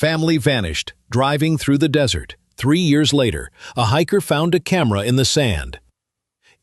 Family vanished, driving through the desert. 3 years later, a hiker found a camera in the sand.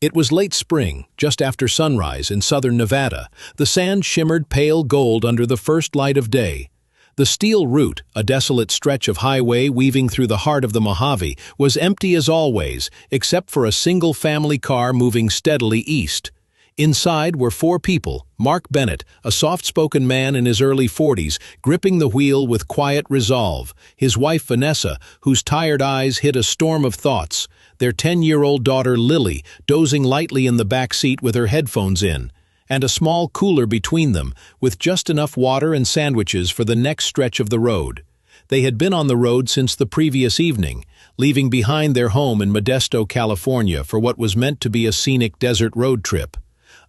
It was late spring, just after sunrise in southern Nevada. The sand shimmered pale gold under the first light of day. The steel route, a desolate stretch of highway weaving through the heart of the Mojave, was empty as always, except for a single family car moving steadily east. Inside were 4 people: Mark Bennett, a soft-spoken man in his early 40s, gripping the wheel with quiet resolve; his wife Vanessa, whose tired eyes hid a storm of thoughts; their 10-year-old daughter Lily, dozing lightly in the back seat with her headphones in; and a small cooler between them, with just enough water and sandwiches for the next stretch of the road. They had been on the road since the previous evening, leaving behind their home in Modesto, California for what was meant to be a scenic desert road trip.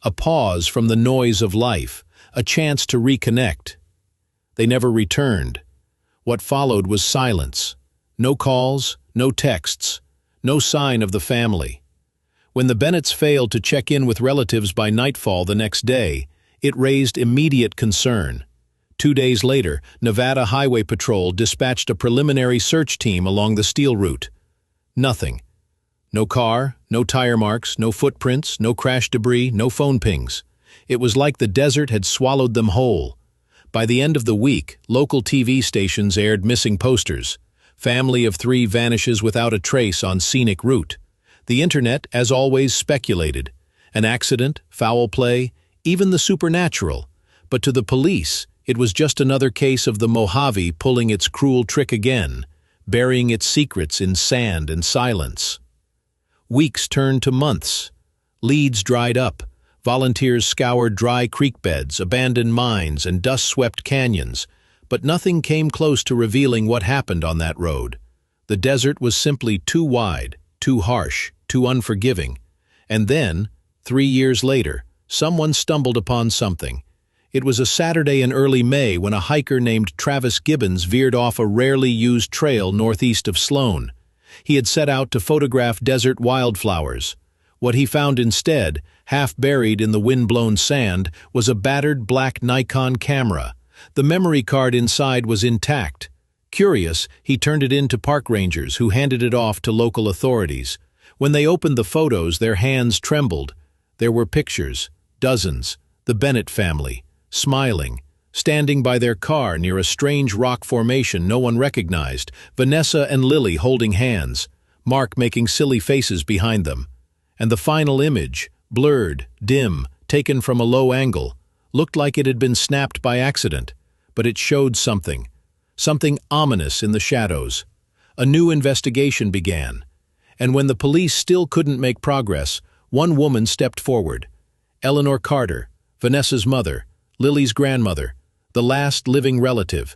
A pause from the noise of life, a chance to reconnect. They never returned. What followed was silence. No calls, no texts, no sign of the family. When the Bennetts failed to check in with relatives by nightfall the next day, it raised immediate concern. 2 days later, Nevada Highway Patrol dispatched a preliminary search team along the steel route. Nothing. No car, no tire marks, no footprints, no crash debris, no phone pings. It was like the desert had swallowed them whole. By the end of the week, local TV stations aired missing posters. Family of 3 vanishes without a trace on scenic route. The internet, as always, speculated. An accident, foul play, even the supernatural. But to the police, it was just another case of the Mojave pulling its cruel trick again, burying its secrets in sand and silence. Weeks turned to months. Leads dried up. Volunteers scoured dry creek beds, abandoned mines, and dust-swept canyons, but nothing came close to revealing what happened on that road. The desert was simply too wide, too harsh, too unforgiving. And then, 3 years later, someone stumbled upon something. It was a Saturday in early May when a hiker named Travis Gibbons veered off a rarely used trail northeast of Sloan. He had set out to photograph desert wildflowers. What he found instead, half buried in the wind-blown sand, was a battered black Nikon camera. The memory card inside was intact. Curious, he turned it in to park rangers, who handed it off to local authorities. When they opened the photos, their hands trembled. There were pictures, dozens, the Bennett family, smiling, standing by their car near a strange rock formation no one recognized, Vanessa and Lily holding hands, Mark making silly faces behind them. And the final image, blurred, dim, taken from a low angle, looked like it had been snapped by accident, but it showed something ominous in the shadows. A new investigation began, and when the police still couldn't make progress, one woman stepped forward. Eleanor Carter, Vanessa's mother, Lily's grandmother, the last living relative.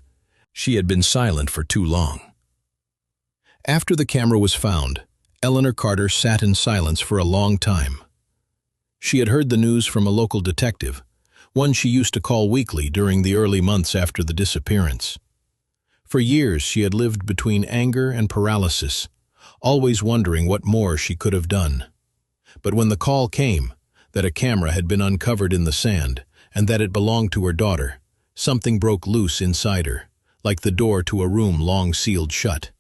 She had been silent for too long. After the camera was found, Eleanor Carter sat in silence for a long time. She had heard the news from a local detective, one she used to call weekly during the early months after the disappearance. For years she had lived between anger and paralysis, always wondering what more she could have done. But when the call came, that a camera had been uncovered in the sand, and that it belonged to her daughter, something broke loose inside her, like the door to a room long sealed shut.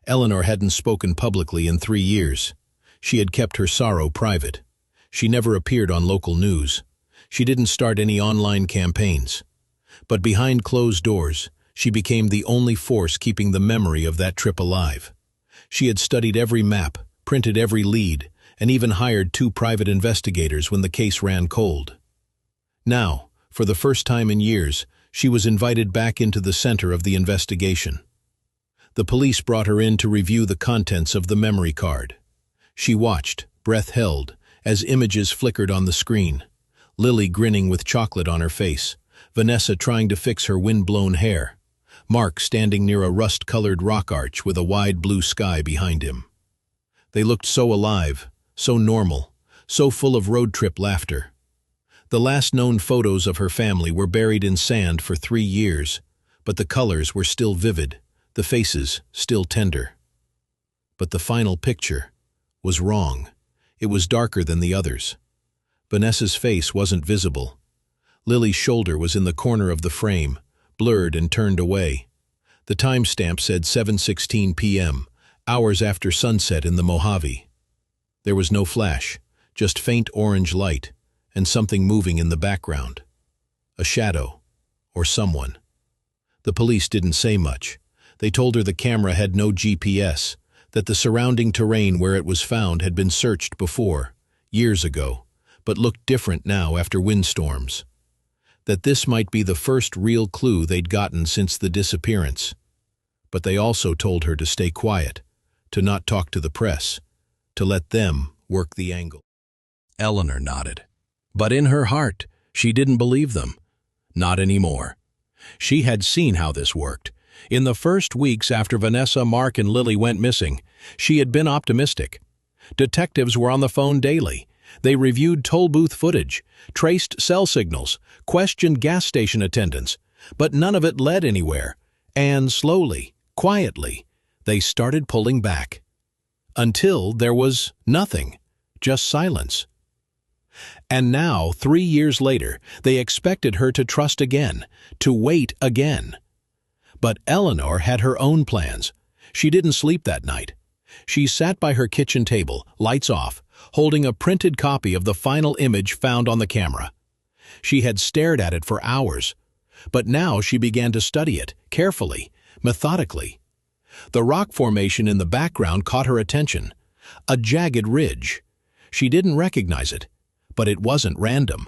Eleanor hadn't spoken publicly in 3 years. She had kept her sorrow private. She never appeared on local news. She didn't start any online campaigns. But behind closed doors, she became the only force keeping the memory of that trip alive. She had studied every map, printed every lead, and even hired 2 private investigators when the case ran cold. Now, for the first time in years, she was invited back into the center of the investigation. The police brought her in to review the contents of the memory card. She watched, breath held, as images flickered on the screen. Lily grinning with chocolate on her face, Vanessa trying to fix her wind-blown hair, Mark standing near a rust-colored rock arch with a wide blue sky behind him. They looked so alive, so normal, so full of road trip laughter. The last known photos of her family were buried in sand for 3 years, but the colors were still vivid, the faces still tender. But the final picture was wrong. It was darker than the others. Vanessa's face wasn't visible. Lily's shoulder was in the corner of the frame, blurred and turned away. The timestamp said 7:16 p.m., hours after sunset in the Mojave. There was no flash, just faint orange light, and something moving in the background. A shadow, or someone. The police didn't say much. They told her the camera had no GPS, that the surrounding terrain where it was found had been searched before, years ago, but looked different now after windstorms. That this might be the first real clue they'd gotten since the disappearance. But they also told her to stay quiet, to not talk to the press, to let them work the angle. Eleanor nodded. But in her heart, she didn't believe them. Not anymore. She had seen how this worked. In the first weeks after Vanessa, Mark, and Lily went missing, she had been optimistic. Detectives were on the phone daily. They reviewed toll booth footage, traced cell signals, questioned gas station attendants, but none of it led anywhere. And slowly, quietly, they started pulling back. Until there was nothing, just silence. And now, 3 years later, they expected her to trust again, to wait again. But Eleanor had her own plans. She didn't sleep that night. She sat by her kitchen table, lights off, holding a printed copy of the final image found on the camera. She had stared at it for hours, but now she began to study it, carefully, methodically. The rock formation in the background caught her attention. A jagged ridge. She didn't recognize it, but it wasn't random.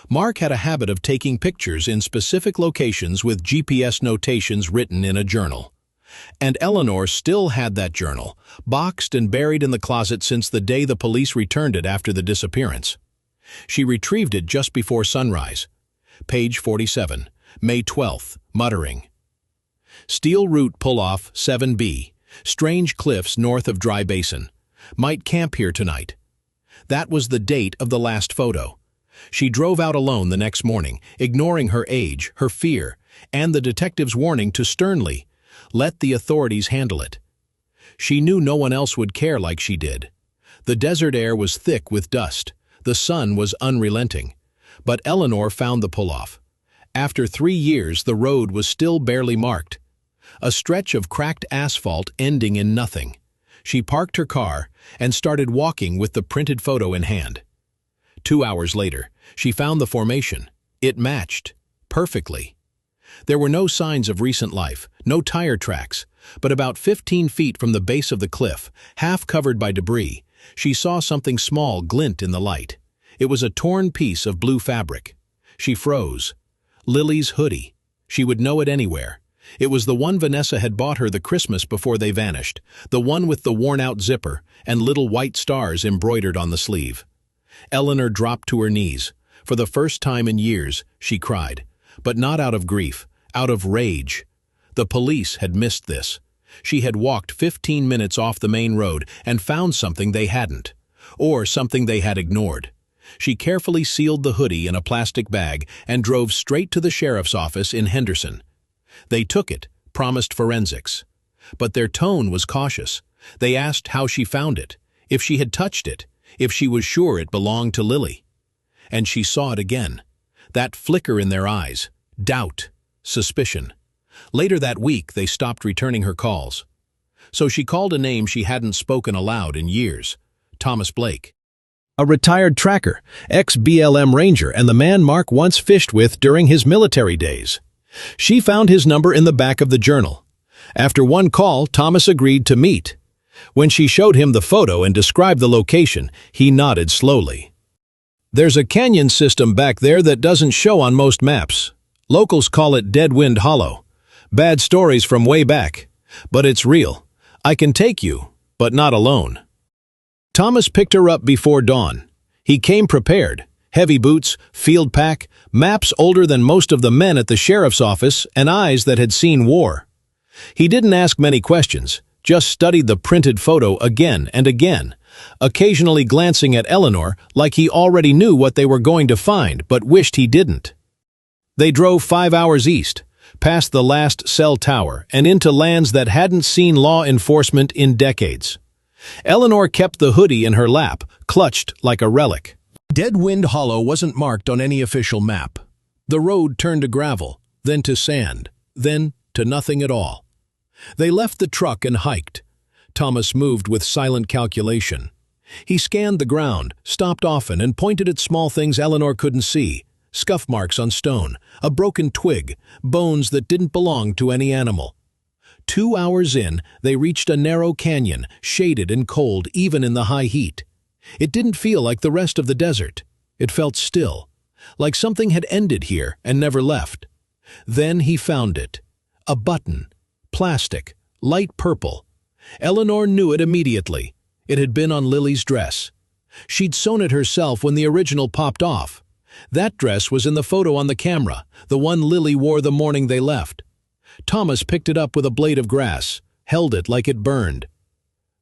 Mark had a habit of taking pictures in specific locations with GPS notations written in a journal. And Eleanor still had that journal, boxed and buried in the closet since the day the police returned it after the disappearance. She retrieved it just before sunrise. Page 47, May 12th, muttering. Steel Route Pull-Off 7B, strange cliffs north of Dry Basin. Might camp here tonight. That was the date of the last photo. She drove out alone the next morning, ignoring her age, her fear, and the detective's warning to sternly, let the authorities handle it. She knew no one else would care like she did. The desert air was thick with dust. The sun was unrelenting. But Eleanor found the pull-off. After 3 years, the road was still barely marked. A stretch of cracked asphalt ending in nothing. She parked her car and started walking with the printed photo in hand. 2 hours later, she found the formation. It matched perfectly. There were no signs of recent life, no tire tracks, but about 15 feet from the base of the cliff, half covered by debris, she saw something small glint in the light. It was a torn piece of blue fabric. She froze. Lily's hoodie. She would know it anywhere. It was the one Vanessa had bought her the Christmas before they vanished, the one with the worn-out zipper and little white stars embroidered on the sleeve. Eleanor dropped to her knees. For the first time in years, she cried, but not out of grief, out of rage. The police had missed this. She had walked 15 minutes off the main road and found something they hadn't, or something they had ignored. She carefully sealed the hoodie in a plastic bag and drove straight to the sheriff's office in Henderson. They took it, promised forensics. But their tone was cautious. They asked how she found it, if she had touched it, if she was sure it belonged to Lily. And she saw it again. That flicker in their eyes. Doubt. Suspicion. Later that week, they stopped returning her calls. So she called a name she hadn't spoken aloud in years. Thomas Blake. A retired tracker, ex-BLM ranger, and the man Mark once fished with during his military days. She found his number in the back of the journal. After one call, Thomas agreed to meet. When she showed him the photo and described the location, he nodded slowly. There's a canyon system back there that doesn't show on most maps. Locals call it Dead Wind Hollow. Bad stories from way back. But it's real. I can take you, but not alone. Thomas picked her up before dawn. He came prepared. Heavy boots, field pack, maps older than most of the men at the sheriff's office, and eyes that had seen war. He didn't ask many questions, just studied the printed photo again and again, occasionally glancing at Eleanor like he already knew what they were going to find but wished he didn't. They drove 5 hours east, past the last cell tower and into lands that hadn't seen law enforcement in decades. Eleanor kept the hoodie in her lap, clutched like a relic. Dead Wind Hollow wasn't marked on any official map. The road turned to gravel, then to sand, then to nothing at all. They left the truck and hiked. Thomas moved with silent calculation. He scanned the ground, stopped often, and pointed at small things Eleanor couldn't see. Scuff marks on stone, a broken twig, bones that didn't belong to any animal. 2 hours in, they reached a narrow canyon, shaded and cold even in the high heat. It didn't feel like the rest of the desert. It felt still, like something had ended here and never left. Then he found it. A button. Plastic. Light purple. Eleanor knew it immediately. It had been on Lily's dress. She'd sewn it herself when the original popped off. That dress was in the photo on the camera, the one Lily wore the morning they left. Thomas picked it up with a blade of grass, held it like it burned.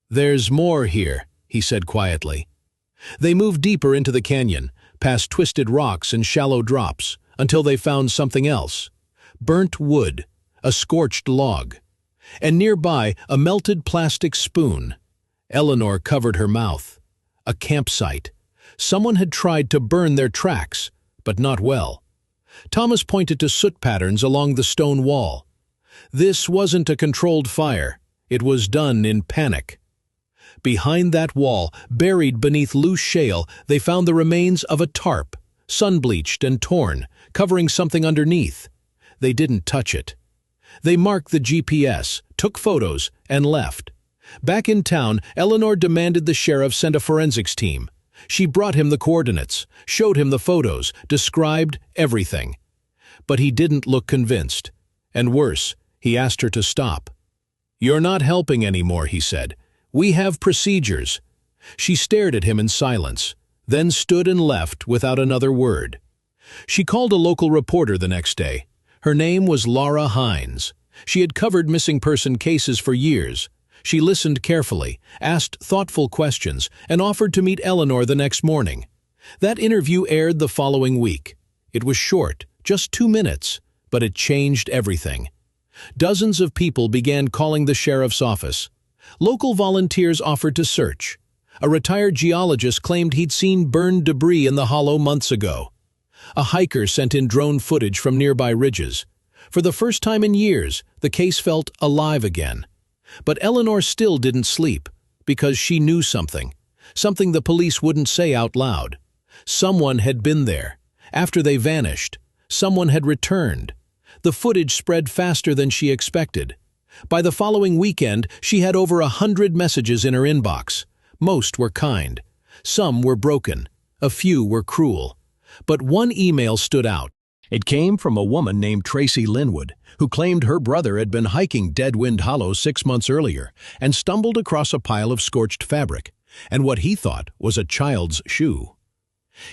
"There's more here," he said quietly. They moved deeper into the canyon, past twisted rocks and shallow drops, until they found something else. Burnt wood, a scorched log, and nearby a melted plastic spoon. Eleanor covered her mouth. A campsite. Someone had tried to burn their tracks, but not well. Thomas pointed to soot patterns along the stone wall. This wasn't a controlled fire. It was done in panic. Behind that wall, buried beneath loose shale, they found the remains of a tarp, sun-bleached and torn, covering something underneath. They didn't touch it. They marked the GPS, took photos, and left. Back in town, Eleanor demanded the sheriff send a forensics team. She brought him the coordinates, showed him the photos, described everything. But he didn't look convinced. And worse, he asked her to stop. "You're not helping anymore," he said. "We have procedures." She stared at him in silence, then stood and left without another word. She called a local reporter the next day. Her name was Laura Hines. She had covered missing person cases for years. She listened carefully, asked thoughtful questions, and offered to meet Eleanor the next morning. That interview aired the following week. It was short, just 2 minutes, but it changed everything. Dozens of people began calling the sheriff's office. Local volunteers offered to search. A retired geologist claimed he'd seen burned debris in the hollow months ago. A hiker sent in drone footage from nearby ridges. For the first time in years, the case felt alive again. But Eleanor still didn't sleep, because she knew something the police wouldn't say out loud. Someone had been there. After they vanished, someone had returned. The footage spread faster than she expected. By the following weekend, she had over 100 messages in her inbox. Most were kind. Some were broken. A few were cruel. But one email stood out. It came from a woman named Tracy Linwood, who claimed her brother had been hiking Deadwind Hollow 6 months earlier and stumbled across a pile of scorched fabric, and what he thought was a child's shoe.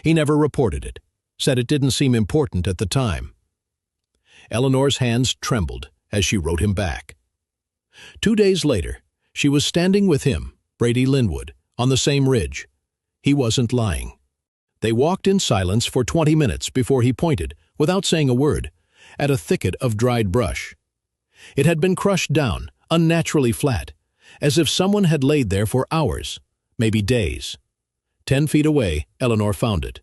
He never reported it, said it didn't seem important at the time. Eleanor's hands trembled as she wrote him back. 2 days later, she was standing with him, Brady Linwood, on the same ridge. He wasn't lying. They walked in silence for 20 minutes before he pointed, without saying a word, at a thicket of dried brush. It had been crushed down, unnaturally flat, as if someone had laid there for hours, maybe days. 10 feet away, Eleanor found it.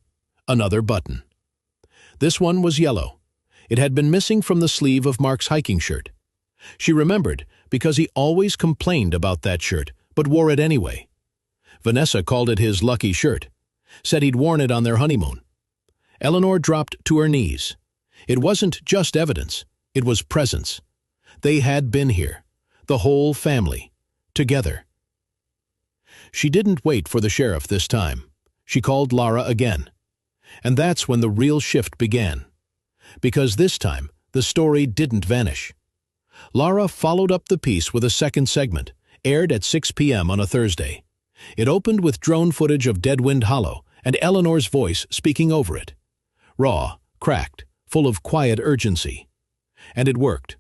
Another button. This one was yellow. It had been missing from the sleeve of Mark's hiking shirt. She remembered because he always complained about that shirt, but wore it anyway. Vanessa called it his lucky shirt, said he'd worn it on their honeymoon. Eleanor dropped to her knees. It wasn't just evidence, it was presence. They had been here, the whole family, together. She didn't wait for the sheriff this time. She called Lara again. And that's when the real shift began. Because this time, the story didn't vanish. Lara followed up the piece with a second segment, aired at 6 p.m. on a Thursday. It opened with drone footage of Deadwind Hollow and Eleanor's voice speaking over it. Raw, cracked, full of quiet urgency. And it worked.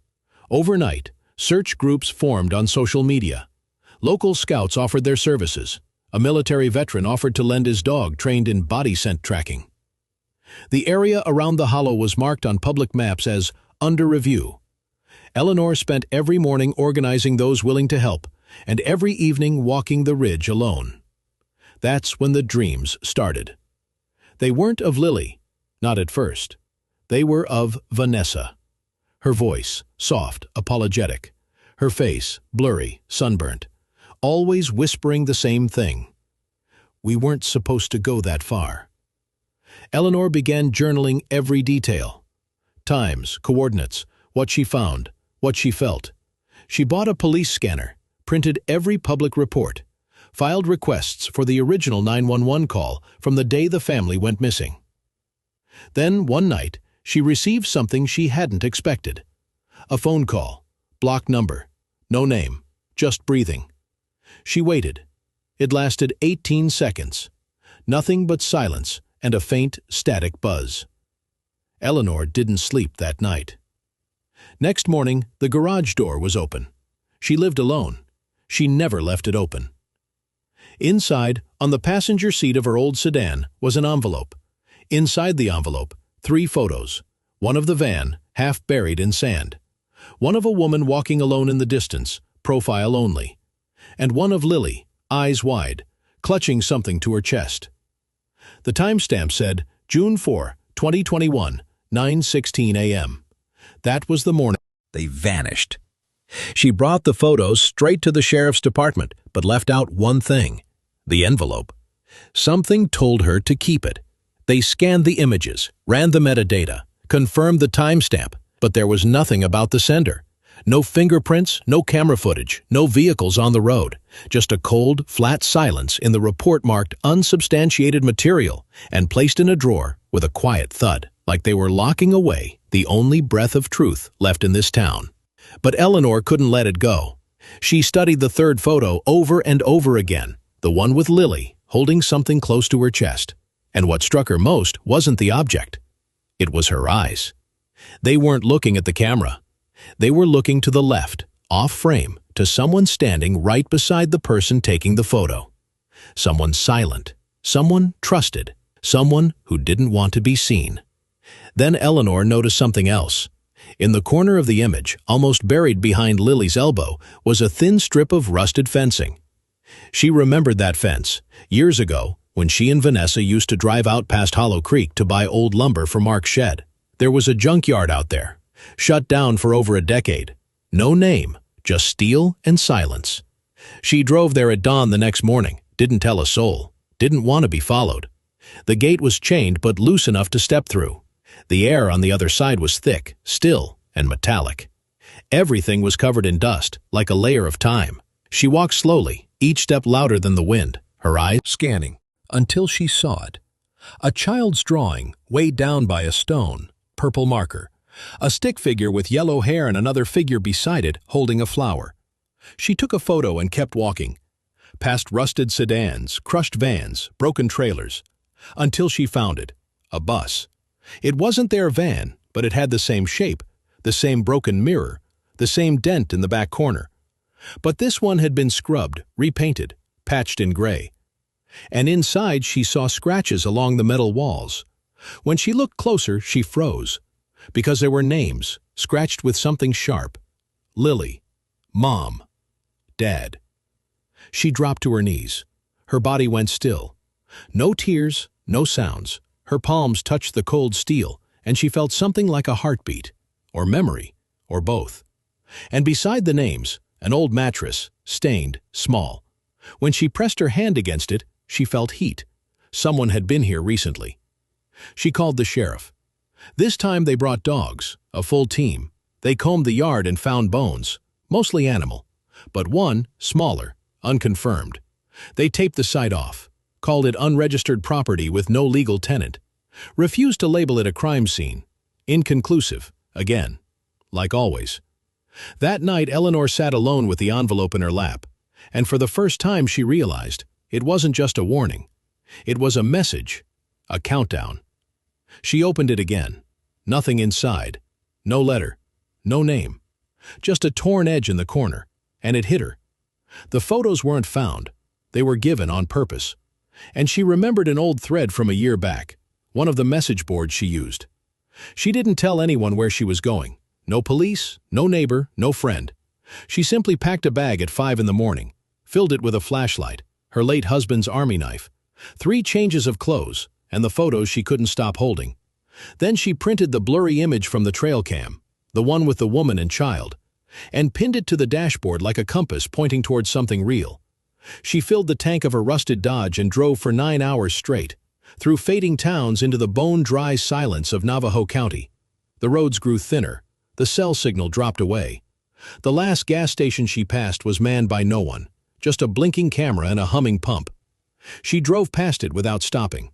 Overnight, search groups formed on social media. Local scouts offered their services. A military veteran offered to lend his dog trained in body scent tracking. The area around the hollow was marked on public maps as under review. Eleanor spent every morning organizing those willing to help, and every evening walking the ridge alone. That's when the dreams started. They weren't of Lily, not at first. They were of Vanessa. Her voice, soft, apologetic. Her face, blurry, sunburnt, always whispering the same thing. We weren't supposed to go that far. Eleanor began journaling every detail. Times, coordinates, what she found, what she felt. She bought a police scanner, printed every public report, filed requests for the original 911 call from the day the family went missing. Then, one night, she received something she hadn't expected. A phone call, blocked number, no name, just breathing. She waited. It lasted 18 seconds. Nothing but silence and a faint, static buzz. Eleanor didn't sleep that night. Next morning, the garage door was open. She lived alone. She never left it open. Inside, on the passenger seat of her old sedan, was an envelope. Inside the envelope, 3 photos. One of the van, half buried in sand. One of a woman walking alone in the distance, profile only. And one of Lily, eyes wide, clutching something to her chest. The timestamp said, June 4, 2021, 9:16 a.m. That was the morning They vanished. She brought the photos straight to the sheriff's department, but left out one thing: the envelope. Something told her to keep it. They scanned the images, ran the metadata, confirmed the timestamp, but there was nothing about the sender. No fingerprints, no camera footage, no vehicles on the road. Just a cold, flat silence in the report marked unsubstantiated material and placed in a drawer with a quiet thud, like they were locking away the only breath of truth left in this town. But Eleanor couldn't let it go. She studied the third photo over and over again, the one with Lily holding something close to her chest. And what struck her most wasn't the object. It was her eyes. They weren't looking at the camera. They were looking to the left, off frame, to someone standing right beside the person taking the photo. Someone silent, someone trusted, someone who didn't want to be seen. Then Eleanor noticed something else. In the corner of the image, almost buried behind Lily's elbow, was a thin strip of rusted fencing. She remembered that fence, years ago, when she and Vanessa used to drive out past Hollow Creek to buy old lumber for Mark's shed. There was a junkyard out there, shut down for over a decade. No name, just steel and silence. She drove there at dawn the next morning, didn't tell a soul, didn't want to be followed. The gate was chained but loose enough to step through. The air on the other side was thick, still, and metallic. Everything was covered in dust, like a layer of time. She walked slowly, each step louder than the wind, her eyes scanning, until she saw it. A child's drawing, weighed down by a stone, purple marker. A stick figure with yellow hair and another figure beside it holding a flower. She took a photo and kept walking, past rusted sedans, crushed vans, broken trailers, until she found it, a bus. It wasn't their van, but it had the same shape, the same broken mirror, the same dent in the back corner. But this one had been scrubbed, repainted, patched in gray. And inside she saw scratches along the metal walls. When she looked closer, she froze, because there were names, scratched with something sharp. Lily, Mom, Dad. She dropped to her knees. Her body went still. No tears, no sounds. Her palms touched the cold steel, and she felt something like a heartbeat, or memory, or both. And beside the names, an old mattress, stained, small. When she pressed her hand against it, she felt heat. Someone had been here recently. She called the sheriff. This time they brought dogs, a full team. They combed the yard and found bones, mostly animal, but one, smaller, unconfirmed. They taped the site off, called it unregistered property with no legal tenant, refused to label it a crime scene. Inconclusive, again, like always. That night Eleanor sat alone with the envelope in her lap, and for the first time she realized it wasn't just a warning. It was a message, a countdown. She opened it again. Nothing inside. No letter. No name. Just a torn edge in the corner, and it hit her. The photos weren't found. They were given on purpose. And she remembered an old thread from a year back, one of the message boards she used. She didn't tell anyone where she was going. No police, no neighbor, no friend. She simply packed a bag at 5 in the morning, filled it with a flashlight, her late husband's army knife, 3 changes of clothes, and the photos she couldn't stop holding. Then she printed the blurry image from the trail cam, the one with the woman and child, and pinned it to the dashboard like a compass pointing towards something real. She filled the tank of her rusted Dodge and drove for 9 hours straight, through fading towns into the bone-dry silence of Navajo County. The roads grew thinner. The cell signal dropped away. The last gas station she passed was manned by no one, just a blinking camera and a humming pump. She drove past it without stopping.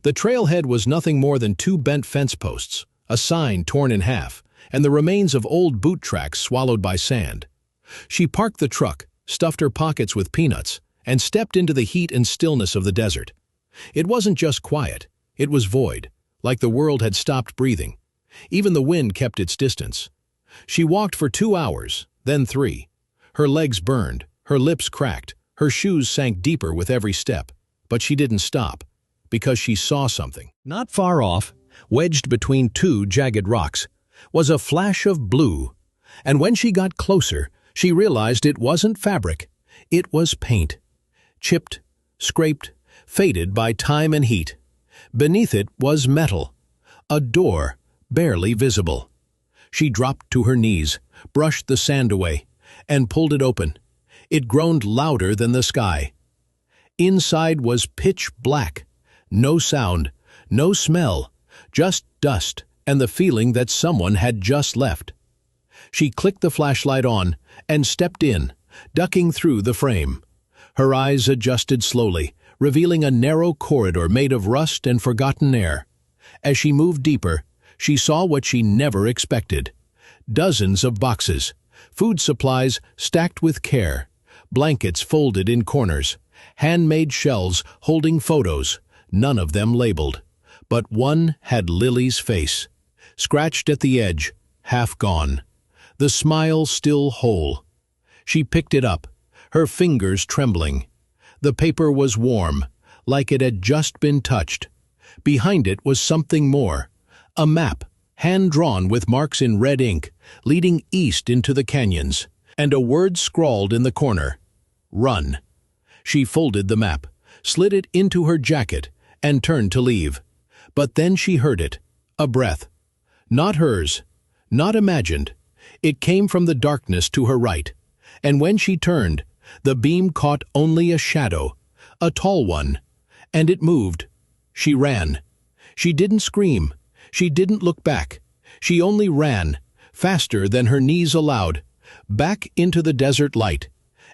The trailhead was nothing more than 2 bent fence posts, a sign torn in half, and the remains of old boot tracks swallowed by sand. She parked the truck, stuffed her pockets with peanuts, and stepped into the heat and stillness of the desert. It wasn't just quiet, it was void, like the world had stopped breathing. Even the wind kept its distance. She walked for 2 hours, then 3. Her legs burned, her lips cracked, her shoes sank deeper with every step. But she didn't stop, because she saw something. Not far off, wedged between 2 jagged rocks, was a flash of blue. And when she got closer, she realized it wasn't fabric. It was paint. Chipped, scraped, faded by time and heat. Beneath it was metal. A door, barely visible. She dropped to her knees, brushed the sand away, and pulled it open. It groaned louder than the sky. Inside was pitch black. No sound, no smell, just dust and the feeling that someone had just left. She clicked the flashlight on and stepped in, ducking through the frame. Her eyes adjusted slowly, revealing a narrow corridor made of rust and forgotten air. As she moved deeper, she saw what she never expected. Dozens of boxes, food supplies stacked with care, blankets folded in corners, handmade shelves holding photos, none of them labeled. But one had Lily's face, scratched at the edge, half gone. The smile still whole. She picked it up, her fingers trembling. The paper was warm, like it had just been touched. Behind it was something more. A map, hand-drawn with marks in red ink, leading east into the canyons, and a word scrawled in the corner. Run. She folded the map, slid it into her jacket, and turned to leave. But then she heard it, a breath. Not hers, not imagined. It came from the darkness to her right, and when she turned, the beam caught only a shadow, a tall one, and it moved. She ran. She didn't scream. She didn't look back. She only ran, faster than her knees allowed, back into the desert light.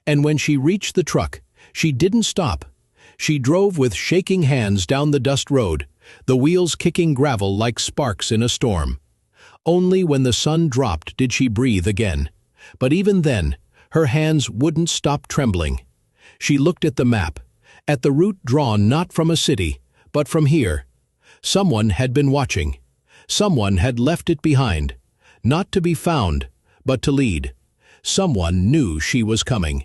And when she reached the truck, she didn't stop. She drove with shaking hands down the dust road, the wheels kicking gravel like sparks in a storm. Only when the sun dropped did she breathe again. But even then, her hands wouldn't stop trembling. She looked at the map, at the route drawn not from a city, but from here. Someone had been watching. Someone had left it behind, not to be found, but to lead. Someone knew she was coming.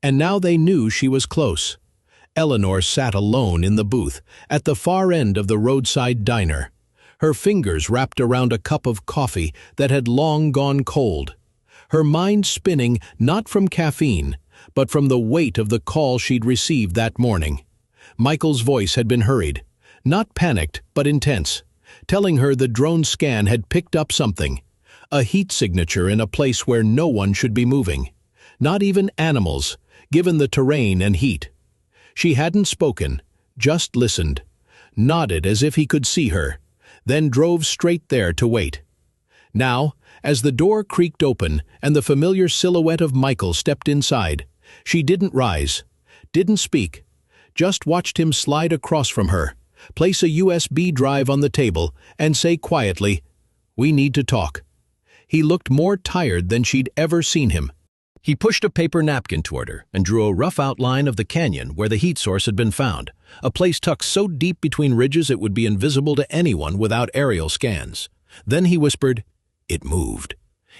And now they knew she was close. Eleanor sat alone in the booth, at the far end of the roadside diner, her fingers wrapped around a cup of coffee that had long gone cold. Her mind spinning not from caffeine, but from the weight of the call she'd received that morning. Michael's voice had been hurried, not panicked, but intense, telling her the drone scan had picked up something, a heat signature in a place where no one should be moving, not even animals, given the terrain and heat. She hadn't spoken, just listened, nodded as if he could see her, then drove straight there to wait. Now, as the door creaked open and the familiar silhouette of Michael stepped inside, she didn't rise, didn't speak, just watched him slide across from her, place a USB drive on the table, and say quietly, "We need to talk." He looked more tired than she'd ever seen him. He pushed a paper napkin toward her and drew a rough outline of the canyon where the heat source had been found, a place tucked so deep between ridges it would be invisible to anyone without aerial scans. Then he whispered, "It moved.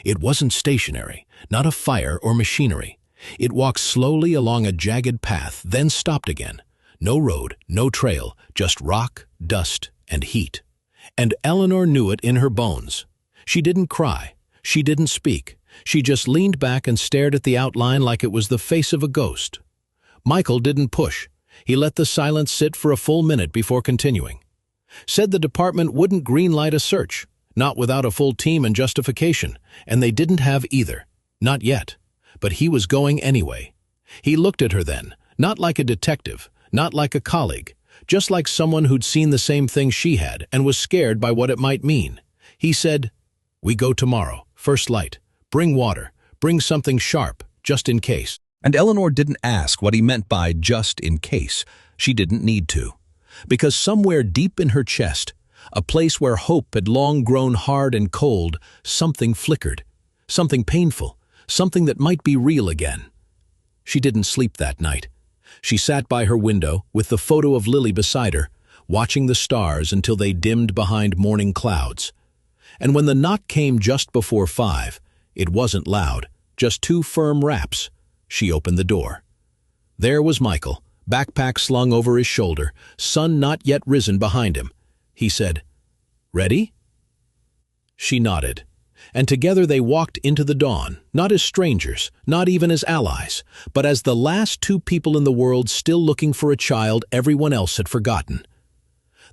It wasn't stationary, not a fire or machinery. It walked slowly along a jagged path, then stopped again. No road, no trail, just rock, dust, and heat." And Eleanor knew it in her bones. She didn't cry. She didn't speak. She just leaned back and stared at the outline like it was the face of a ghost. Michael didn't push. He let the silence sit for a full minute before continuing. Said the department wouldn't greenlight a search, not without a full team and justification, and they didn't have either. Not yet. But he was going anyway. He looked at her then, not like a detective, not like a colleague, just like someone who'd seen the same thing she had and was scared by what it might mean. He said, "We go tomorrow, first light. Bring water. Bring something sharp, just in case." And Eleanor didn't ask what he meant by just in case. She didn't need to. Because somewhere deep in her chest, a place where hope had long grown hard and cold, something flickered. Something painful. Something that might be real again. She didn't sleep that night. She sat by her window with the photo of Lily beside her, watching the stars until they dimmed behind morning clouds. And when the knock came just before 5, it wasn't loud, just 2 firm raps. She opened the door. There was Michael, backpack slung over his shoulder, sun not yet risen behind him. He said, "Ready?" She nodded. And together they walked into the dawn, not as strangers, not even as allies, but as the last 2 people in the world still looking for a child everyone else had forgotten.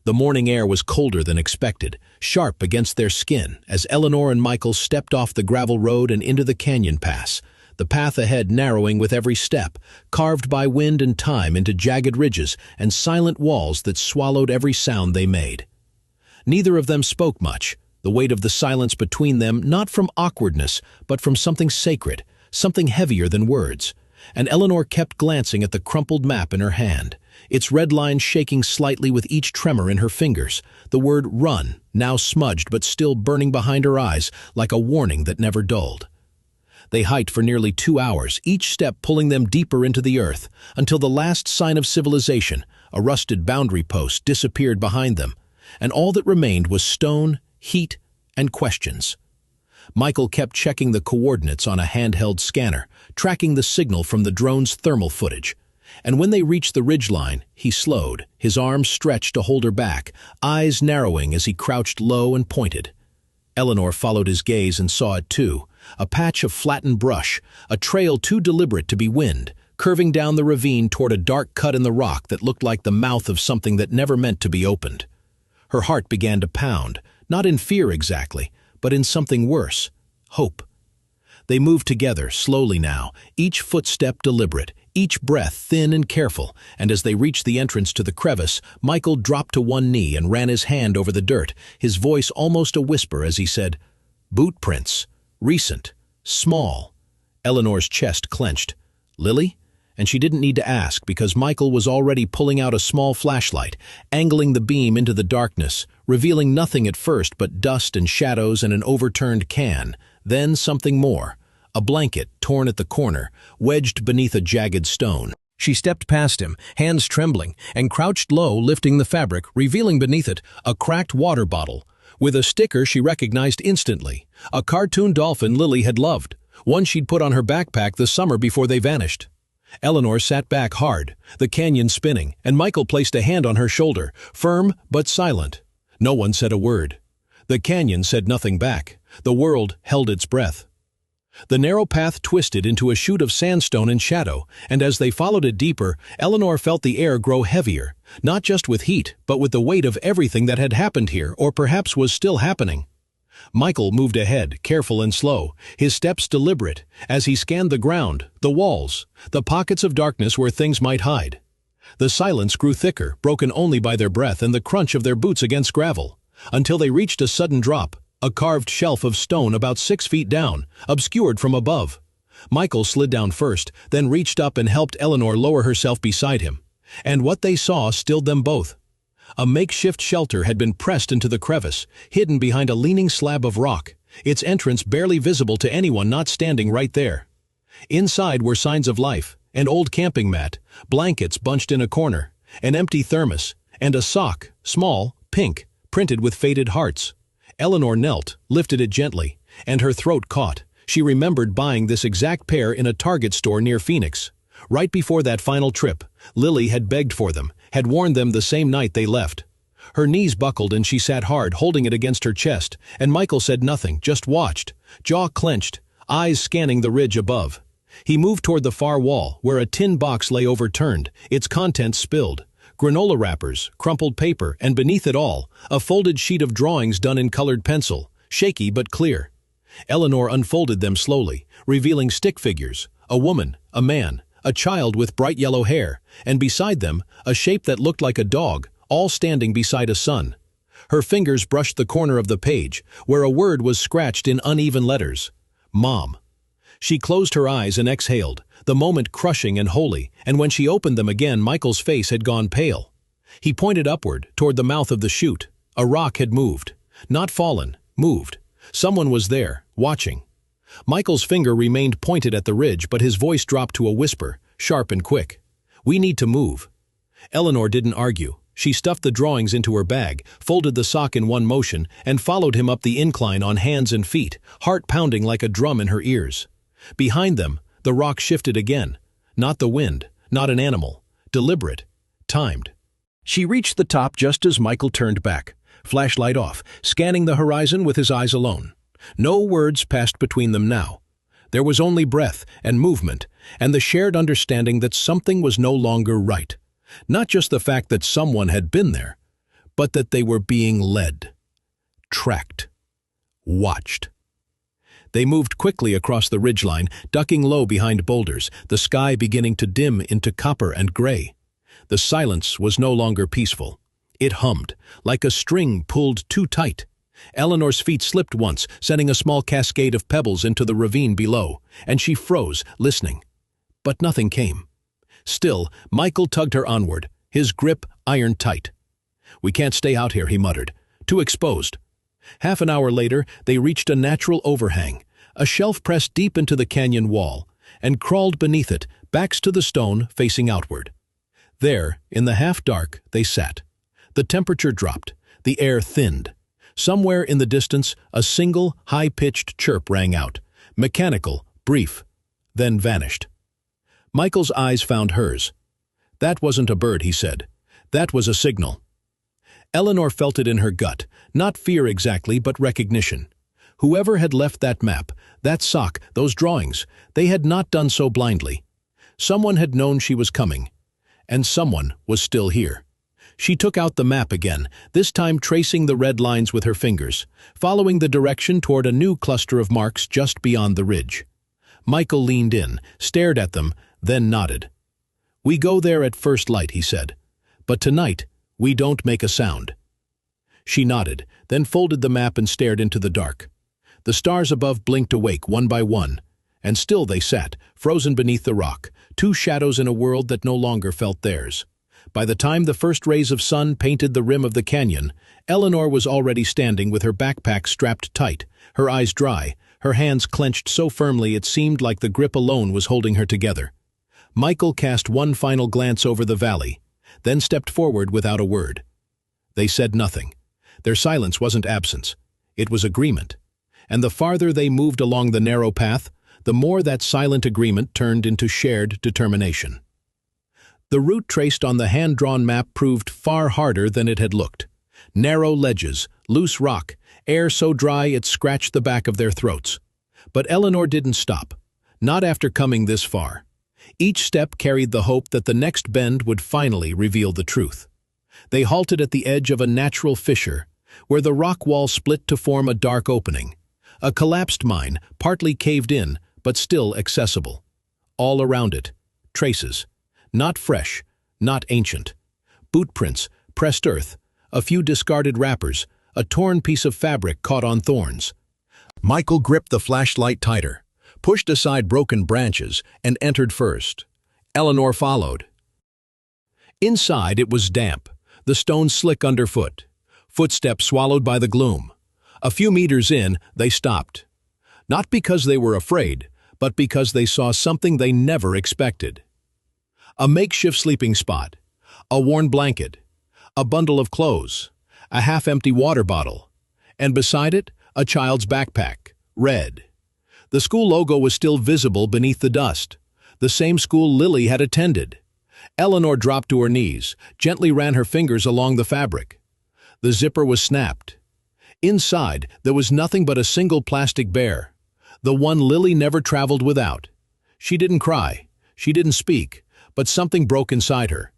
The morning air was colder than expected, sharp against their skin as Eleanor and Michael stepped off the gravel road and into the canyon pass, the path ahead narrowing with every step, carved by wind and time into jagged ridges and silent walls that swallowed every sound they made. Neither of them spoke much, the weight of the silence between them not from awkwardness, but from something sacred, something heavier than words. And Eleanor kept glancing at the crumpled map in her hand, its red lines shaking slightly with each tremor in her fingers, the word "run" now smudged but still burning behind her eyes like a warning that never dulled. They hiked for nearly 2 hours, each step pulling them deeper into the earth, until the last sign of civilization, a rusted boundary post, disappeared behind them, and all that remained was stone, heat, and questions. Michael kept checking the coordinates on a handheld scanner, tracking the signal from the drone's thermal footage. And when they reached the ridgeline, he slowed, his arms stretched to hold her back, eyes narrowing as he crouched low and pointed. Eleanor followed his gaze and saw it too, a patch of flattened brush, a trail too deliberate to be wind, curving down the ravine toward a dark cut in the rock that looked like the mouth of something that never meant to be opened. Her heart began to pound, not in fear exactly, but in something worse, hope. They moved together, slowly now, each footstep deliberate, each breath thin and careful, and as they reached the entrance to the crevice, Michael dropped to one knee and ran his hand over the dirt, his voice almost a whisper as he said, "Boot prints. Recent. Small." Eleanor's chest clenched. "Lily?" And she didn't need to ask because Michael was already pulling out a small flashlight, angling the beam into the darkness, revealing nothing at first but dust and shadows and an overturned can, then something more, a blanket torn at the corner, wedged beneath a jagged stone. She stepped past him, hands trembling, and crouched low, lifting the fabric, revealing beneath it a cracked water bottle, with a sticker she recognized instantly, a cartoon dolphin Lily had loved, one she'd put on her backpack the summer before they vanished. Eleanor sat back hard, the canyon spinning, and Michael placed a hand on her shoulder, firm but silent. No one said a word. The canyon said nothing back. The world held its breath. The narrow path twisted into a chute of sandstone and shadow, and as they followed it deeper, Eleanor felt the air grow heavier, not just with heat, but with the weight of everything that had happened here or perhaps was still happening. Michael moved ahead, careful and slow, his steps deliberate, as he scanned the ground, the walls, the pockets of darkness where things might hide. The silence grew thicker, broken only by their breath and the crunch of their boots against gravel, until they reached a sudden drop, a carved shelf of stone about 6 feet down, obscured from above. Michael slid down first, then reached up and helped Eleanor lower herself beside him. And what they saw stilled them both. A makeshift shelter had been pressed into the crevice, hidden behind a leaning slab of rock, its entrance barely visible to anyone not standing right there. Inside were signs of life, an old camping mat, blankets bunched in a corner, an empty thermos, and a sock, small, pink, printed with faded hearts. Eleanor knelt, lifted it gently, and her throat caught. She remembered buying this exact pair in a Target store near Phoenix. Right before that final trip, Lily had begged for them, had worn them the same night they left. Her knees buckled and she sat hard, holding it against her chest, and Michael said nothing, just watched, jaw clenched, eyes scanning the ridge above. He moved toward the far wall, where a tin box lay overturned, its contents spilled. Granola wrappers, crumpled paper, and beneath it all, a folded sheet of drawings done in colored pencil, shaky but clear. Eleanor unfolded them slowly, revealing stick figures, a woman, a man, a child with bright yellow hair, and beside them, a shape that looked like a dog, all standing beside a sun. Her fingers brushed the corner of the page, where a word was scratched in uneven letters. Mom. She closed her eyes and exhaled, the moment crushing and holy, and when she opened them again, Michael's face had gone pale. He pointed upward, toward the mouth of the chute. A rock had moved. Not fallen, moved. Someone was there, watching. Michael's finger remained pointed at the ridge, but his voice dropped to a whisper, sharp and quick. We need to move. Eleanor didn't argue. She stuffed the drawings into her bag, folded the sock in one motion, and followed him up the incline on hands and feet, heart pounding like a drum in her ears. Behind them, the rock shifted again. Not the wind, not an animal. Deliberate. Timed. She reached the top just as Michael turned back, flashlight off, scanning the horizon with his eyes alone. No words passed between them now. There was only breath and movement, and the shared understanding that something was no longer right. Not just the fact that someone had been there, but that they were being led, tracked, watched. They moved quickly across the ridgeline, ducking low behind boulders, the sky beginning to dim into copper and gray. The silence was no longer peaceful. It hummed, like a string pulled too tight. Eleanor's feet slipped once, sending a small cascade of pebbles into the ravine below, and she froze, listening. But nothing came. Still, Michael tugged her onward, his grip iron tight. We can't stay out here, he muttered. Too exposed. Half an hour later, they reached a natural overhang, a shelf pressed deep into the canyon wall, and crawled beneath it, backs to the stone, facing outward. There, in the half-dark, they sat. The temperature dropped, the air thinned. Somewhere in the distance, a single, high-pitched chirp rang out, mechanical, brief, then vanished. Michael's eyes found hers. That wasn't a bird, he said. That was a signal. Eleanor felt it in her gut, not fear exactly, but recognition. Whoever had left that map, that sock, those drawings, they had not done so blindly. Someone had known she was coming, and someone was still here. She took out the map again, this time tracing the red lines with her fingers, following the direction toward a new cluster of marks just beyond the ridge. Michael leaned in, stared at them, then nodded. We go there at first light, he said. But tonight, we don't make a sound. She nodded, then folded the map and stared into the dark. The stars above blinked awake one by one, and still they sat, frozen beneath the rock, two shadows in a world that no longer felt theirs. By the time the first rays of sun painted the rim of the canyon, Eleanor was already standing with her backpack strapped tight, her eyes dry, her hands clenched so firmly it seemed like the grip alone was holding her together. Michael cast one final glance over the valley, then stepped forward without a word. They said nothing. Their silence wasn't absence. It was agreement. And the farther they moved along the narrow path, the more that silent agreement turned into shared determination. The route traced on the hand-drawn map proved far harder than it had looked. Narrow ledges, loose rock, air so dry it scratched the back of their throats. But Eleanor didn't stop, not after coming this far. Each step carried the hope that the next bend would finally reveal the truth. They halted at the edge of a natural fissure, where the rock wall split to form a dark opening. A collapsed mine, partly caved in, but still accessible. All around it, traces. Not fresh, not ancient. Boot prints, pressed earth, a few discarded wrappers, a torn piece of fabric caught on thorns. Michael gripped the flashlight tighter, pushed aside broken branches, and entered first. Eleanor followed. Inside it was damp, the stones slick underfoot. Footsteps swallowed by the gloom. A few meters in, they stopped. Not because they were afraid, but because they saw something they never expected. A makeshift sleeping spot, a worn blanket, a bundle of clothes, a half-empty water bottle, and beside it, a child's backpack, red. The school logo was still visible beneath the dust, the same school Lily had attended. Eleanor dropped to her knees, gently ran her fingers along the fabric. The zipper was snapped. Inside, there was nothing but a single plastic bear, the one Lily never traveled without. She didn't cry, she didn't speak, but something broke inside her.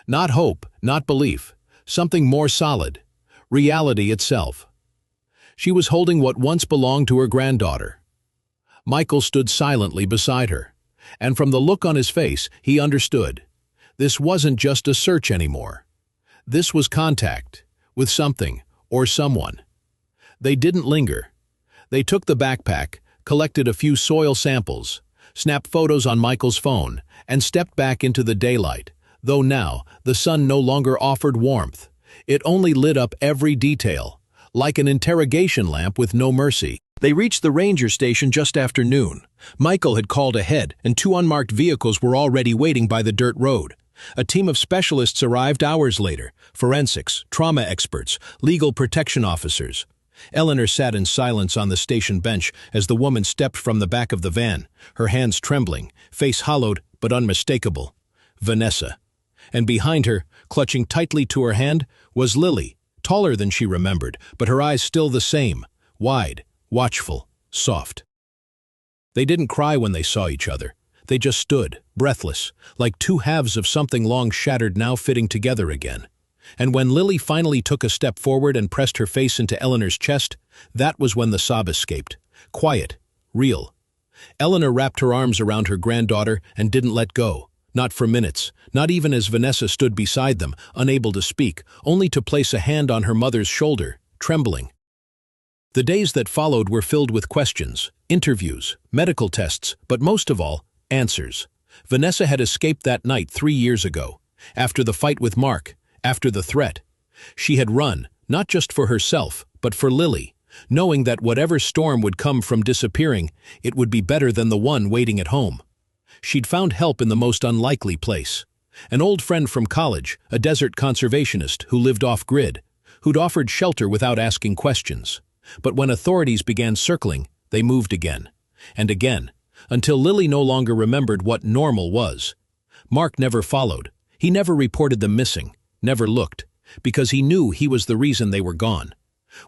Not hope, not belief, something more solid, reality itself. She was holding what once belonged to her granddaughter. Michael stood silently beside her, and from the look on his face, he understood. This wasn't just a search anymore. This was contact with something or someone. They didn't linger. They took the backpack, collected a few soil samples, snapped photos on Michael's phone, and stepped back into the daylight, though now the sun no longer offered warmth. It only lit up every detail, like an interrogation lamp with no mercy. They reached the ranger station just after noon. Michael had called ahead, and 2 unmarked vehicles were already waiting by the dirt road. A team of specialists arrived hours later: forensics, trauma experts, legal protection officers. Eleanor sat in silence on the station bench as the woman stepped from the back of the van, her hands trembling, face hollowed but unmistakable. Vanessa. And behind her, clutching tightly to her hand, was Lily, taller than she remembered, but her eyes still the same, wide, watchful, soft. They didn't cry when they saw each other. They just stood, breathless, like 2 halves of something long shattered now fitting together again. And when Lily finally took a step forward and pressed her face into Eleanor's chest, that was when the sob escaped. Quiet, real. Eleanor wrapped her arms around her granddaughter and didn't let go. Not for minutes, not even as Vanessa stood beside them, unable to speak, only to place a hand on her mother's shoulder, trembling. The days that followed were filled with questions, interviews, medical tests, but most of all, answers. Vanessa had escaped that night 3 years ago, after the fight with Mark, after the threat. She had run, not just for herself, but for Lily, knowing that whatever storm would come from disappearing, it would be better than the one waiting at home. She'd found help in the most unlikely place. An old friend from college, a desert conservationist who lived off-grid, who'd offered shelter without asking questions. But when authorities began circling, they moved again, and again, until Lily no longer remembered what normal was. Mark never followed. He never reported them missing, never looked, because he knew he was the reason they were gone.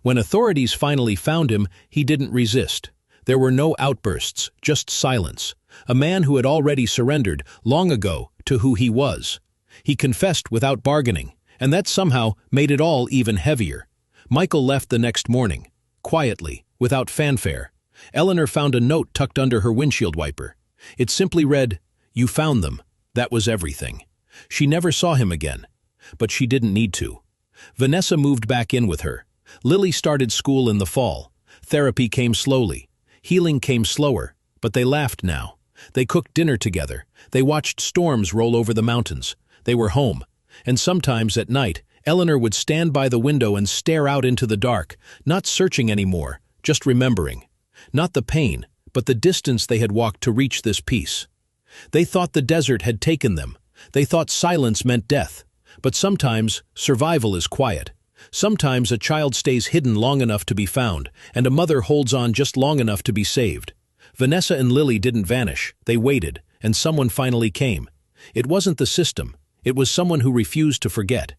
When authorities finally found him, he didn't resist. There were no outbursts, just silence. A man who had already surrendered, long ago, to who he was. He confessed without bargaining, and that somehow made it all even heavier. Michael left the next morning, quietly, without fanfare. Eleanor found a note tucked under her windshield wiper. It simply read, "You found them. That was everything." She never saw him again. But she didn't need to. Vanessa moved back in with her. Lily started school in the fall. Therapy came slowly. Healing came slower, but they laughed now. They cooked dinner together. They watched storms roll over the mountains. They were home. And sometimes at night, Eleanor would stand by the window and stare out into the dark, not searching anymore, just remembering. Not the pain, but the distance they had walked to reach this peace. They thought the desert had taken them. They thought silence meant death. But sometimes, survival is quiet. Sometimes a child stays hidden long enough to be found, and a mother holds on just long enough to be saved. Vanessa and Lily didn't vanish. They waited, and someone finally came. It wasn't the system. It was someone who refused to forget.